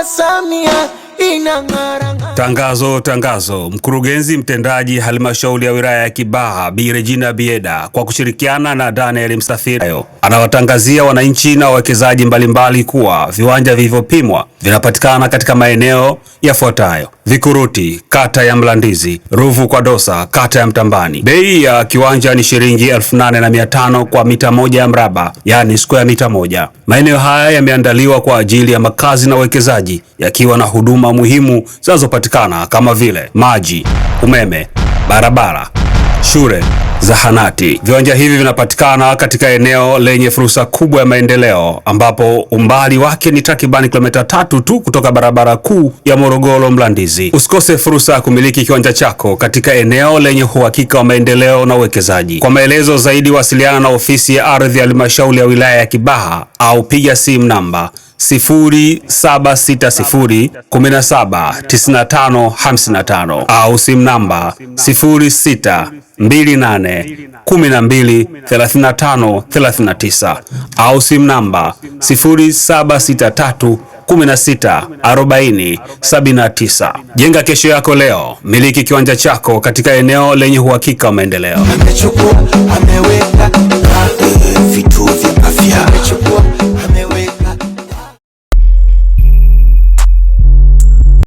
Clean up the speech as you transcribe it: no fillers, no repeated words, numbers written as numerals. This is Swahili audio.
ya Samia inang'ara. Tangazo. Mkurugenzi mtendaji halmashauri ya wilaya ya Kibaha Bi Regina Bieda kwa kushirikiana na Daniel Msafiri anawatangazia wananchi na wawekezaji mbalimbali kuwa viwanja vilivyopimwa vinapatikana katika maeneo yafuatayo: Vikuruti, kata ya Mlandizi; Ruvu kwa Dosa, kata ya Mtambani. Bei ya kiwanja ni shilingi 8,500 kwa mita moja ya mraba, yani square mita moja. Maeneo haya yameandaliwa kwa ajili ya makazi na uwekezaji, yakiwa na huduma muhimu zinazopatikana kama vile maji, umeme, barabara, shule, zahanati. Viwanja hivi vinapatikana katika eneo lenye fursa kubwa ya maendeleo, ambapo umbali wake ni takribani kilomita 3 tu kutoka barabara kuu ya Morogoro Mlandizi. Usikose fursa ya kumiliki kiwanja chako katika eneo lenye uhakika wa maendeleo na uwekezaji. Kwa maelezo zaidi, wasiliana na ofisi ya ardhi ya halmashauri ya wilaya ya Kibaha au piga simu namba 0760179555 au simu namba 0628123539 au simu namba 0763164079. Jenga kesho yako leo. Miliki kiwanja chako katika eneo lenye uhakika wa maendeleo. Amechukua, ameweka